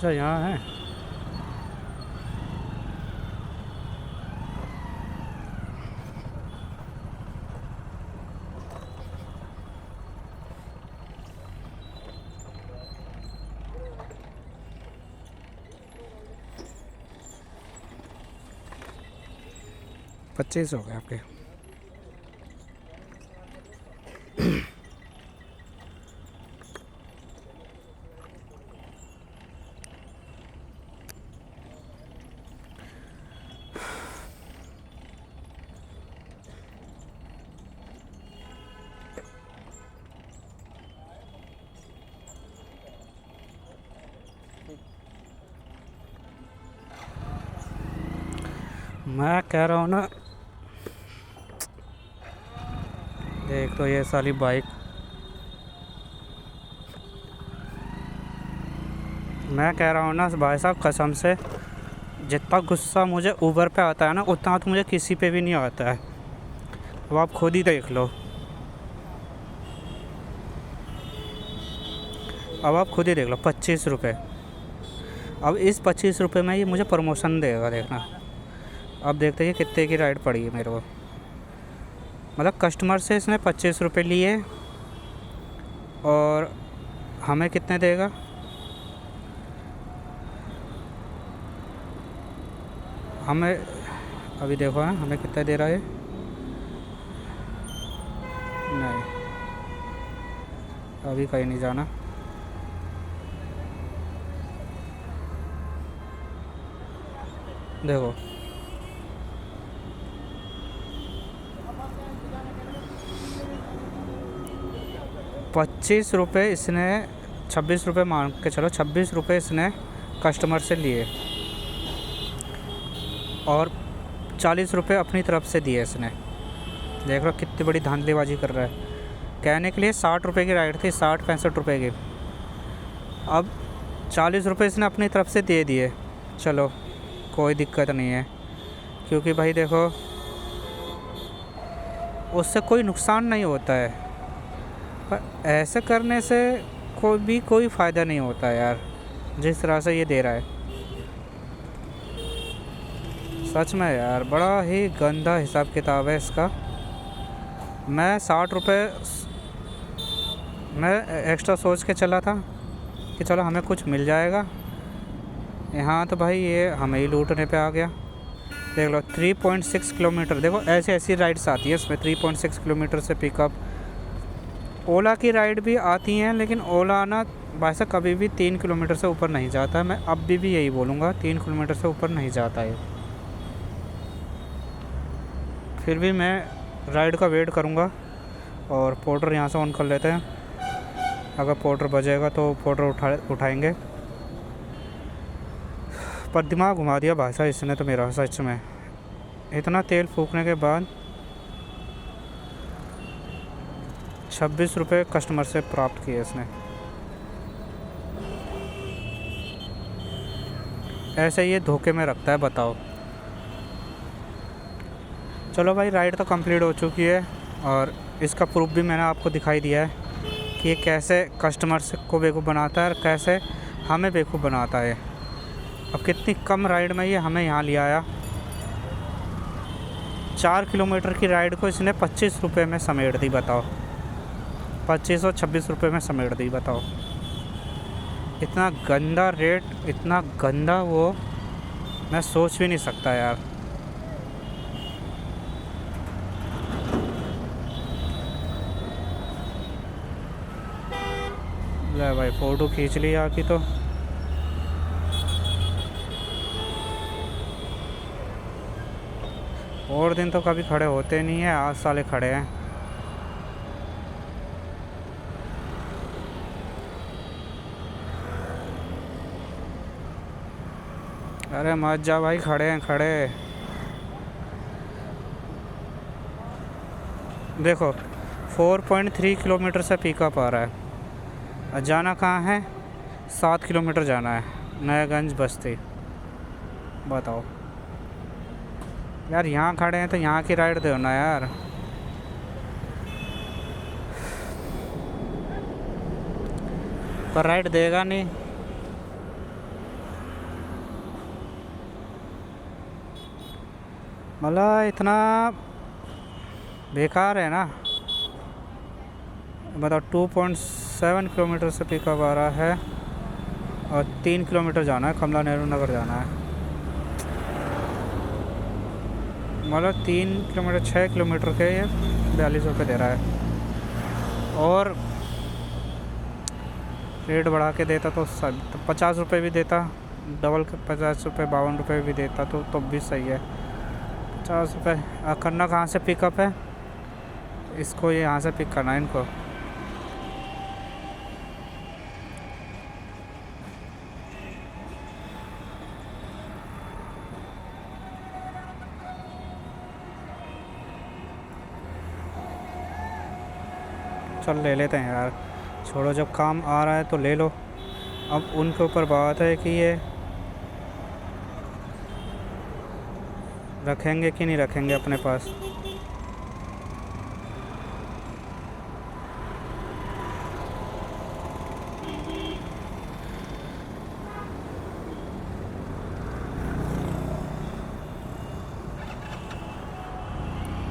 अच्छा यहाँ है। पच्चीस हो गए आपके। मैं कह रहा हूँ ना, देख तो ये साली बाइक। मैं कह रहा हूँ ना भाई साहब, कसम से जितना गुस्सा मुझे ऊबर पे आता है ना, उतना तो मुझे किसी पे भी नहीं आता है। अब आप खुद ही देख लो, अब आप खुद ही देख लो, 25 रुपये। अब इस 25 रुपये में ये मुझे प्रमोशन देगा, देखना। अब देखते हैं कितने की राइड पड़ी है मेरे को। मतलब कस्टमर से इसने 25 रुपये लिए और हमें कितने देगा। हमें अभी देखो ना, हमें कितना दे रहा है। नहीं, अभी कहीं नहीं जाना। देखो, ₹25 इसने, 26 रुपये मान के चलो, 26 रुपये इसने कस्टमर से लिए और 40 रुपये अपनी तरफ से दिए इसने। देख लो कितनी बड़ी धांधलीबाजी कर रहा है। कहने के लिए 60 रुपये की राइड थी, 60-65 रुपये की। अब 40 रुपये इसने अपनी तरफ से दे दिए। चलो कोई दिक्कत नहीं है, क्योंकि भाई देखो उससे कोई नुकसान नहीं होता है, पर ऐसे करने से कोई फ़ायदा नहीं होता है यार, जिस तरह से ये दे रहा है। सच में यार बड़ा ही गंदा हिसाब किताब है इसका। मैं 60 रुपये मैं एक्स्ट्रा सोच के चला था कि चलो हमें कुछ मिल जाएगा, यहाँ तो भाई ये हमें ही लूटने पे आ गया। देख लो 3.6 किलोमीटर, देखो ऐसी ऐसी राइड्स आती है इसमें, 3.6 किलोमीटर से पिकअप। ओला की राइड भी आती हैं, लेकिन ओला ना भाई साहब कभी भी 3 किलोमीटर से ऊपर नहीं जाता है। मैं अब भी यही बोलूँगा, 3 किलोमीटर से ऊपर नहीं जाता है। फिर भी मैं राइड का वेट करूँगा और पोर्टर यहाँ से ऑन कर लेते हैं। अगर पोर्टर बजेगा तो पोर्टर उठाएंगे। पर दिमाग घुमा दिया भाई साहब इसने तो मेरा, सच में। इतना तेल फूकने के बाद 26 रुपये कस्टमर से प्राप्त किए इसने। ऐसे ये धोखे में रखता है, बताओ। चलो भाई, राइड तो कंप्लीट हो चुकी है और इसका प्रूफ भी मैंने आपको दिखाई दिया है कि ये कैसे कस्टमर्स को बेवकूफ़ बनाता है और कैसे हमें बेवकूफ़ बनाता है। अब कितनी कम राइड में ये हमें यहाँ ले आया। 4 किलोमीटर की राइड को इसने 25 रुपये में समेट दी, बताओ। 25 और 26 रुपये में समेट दी, बताओ। इतना गंदा रेट, इतना गंदा वो मैं सोच भी नहीं सकता यार। ले भाई, फ़ोटो खींच ली आपकी तो। और दिन तो कभी खड़े होते नहीं है, आज साले खड़े हैं। अरे मत जा भाई, खड़े हैं खड़े। देखो 4.3 किलोमीटर से पिकअप आ रहा है और जाना कहाँ है, 7 किलोमीटर जाना है, नयागंज बस्ती। बताओ यार, यहाँ खड़े हैं तो यहाँ की राइड दो ना यार। पर राइड देगा नहीं। मतलब इतना बेकार है ना, बताओ। 2.7 किलोमीटर से पिकअप आ रहा है और 3 किलोमीटर जाना है, कमला नेहरू नगर जाना है। मतलब 3 किलोमीटर 6 किलोमीटर के ये 42 रुपये दे रहा है। और रेट बढ़ा के देता तो 50 रुपये भी देता, डबल 50 रुपये 52 रुपये भी देता तो भी सही है। 50 रुपये करना कहाँ से पिकअप है इसको, ये यहाँ से पिक करना है इनको। चल ले लेते हैं यार, छोड़ो, जब काम आ रहा है तो ले लो। अब उनके ऊपर बात है कि ये रखेंगे कि नहीं रखेंगे अपने पास।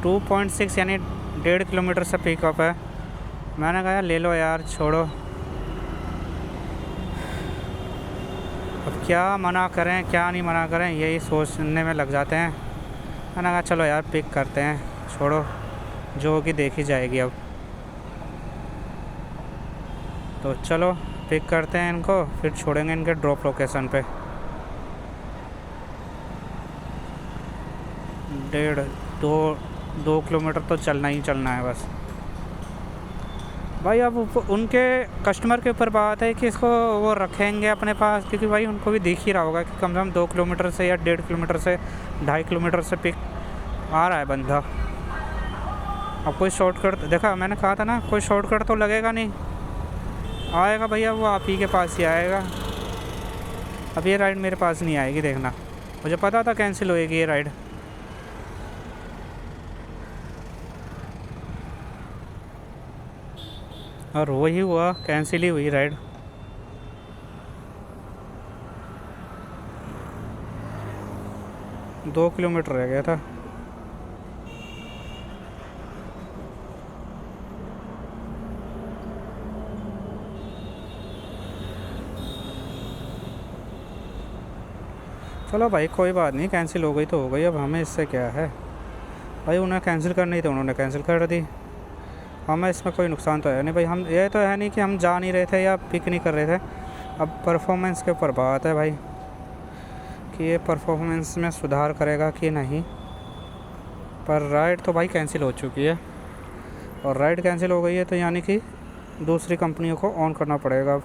टू 2.6 यानी 1.5 किलोमीटर से पिकअप है। मैंने कहा ले लो यार, छोड़ो, अब क्या मना करें क्या नहीं मना करें, यही सोचने में लग जाते हैं। मैंने कहा चलो यार पिक करते हैं, छोड़ो, जो होगी देखी जाएगी अब। तो चलो पिक करते हैं इनको, फिर छोड़ेंगे इनके ड्रॉप लोकेशन पे। 1.5-2 किलोमीटर तो चलना ही चलना है बस भाई। अब उनके कस्टमर के ऊपर बात है कि इसको वो रखेंगे अपने पास, क्योंकि भाई उनको भी दिख ही रहा होगा कि कम से कम 2 किलोमीटर से या 1.5 किलोमीटर से 2.5 किलोमीटर से पिक आ रहा है बंदा। अब कोई शॉर्टकट, देखा मैंने कहा था ना, कोई शॉर्टकट तो लगेगा नहीं, आएगा भैया वो आप ही के पास ही आएगा। अब ये राइड मेरे पास नहीं आएगी, देखना, मुझे पता था कैंसिल होएगी ये राइड। और वही हुआ, कैंसिल ही हुई राइड। दो किलोमीटर रह गया था। चलो भाई कोई बात नहीं, कैंसिल हो गई तो हो गई, अब हमें इससे क्या है भाई। उन्हें कैंसिल करनी थी, उन्होंने कैंसिल कर दी, हमें इसमें कोई नुकसान तो है नहीं भाई। हम ये तो है नहीं कि हम जा नहीं रहे थे या पिक नहीं कर रहे थे। अब परफॉर्मेंस के ऊपर बात है भाई कि ये परफॉर्मेंस में सुधार करेगा कि नहीं। पर राइड तो भाई कैंसिल हो चुकी है, और राइड कैंसिल हो गई है तो यानी कि दूसरी कंपनियों को ऑन करना पड़ेगा अब।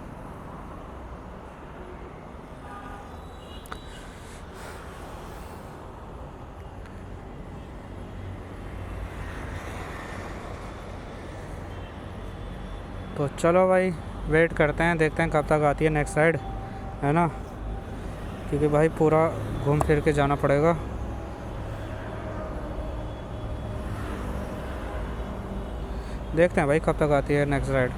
तो चलो भाई वेट करते हैं, देखते हैं कब तक आती है नेक्स्ट राइड, है ना, क्योंकि भाई पूरा घूम फिर के जाना पड़ेगा। देखते हैं भाई कब तक आती है नेक्स्ट राइड।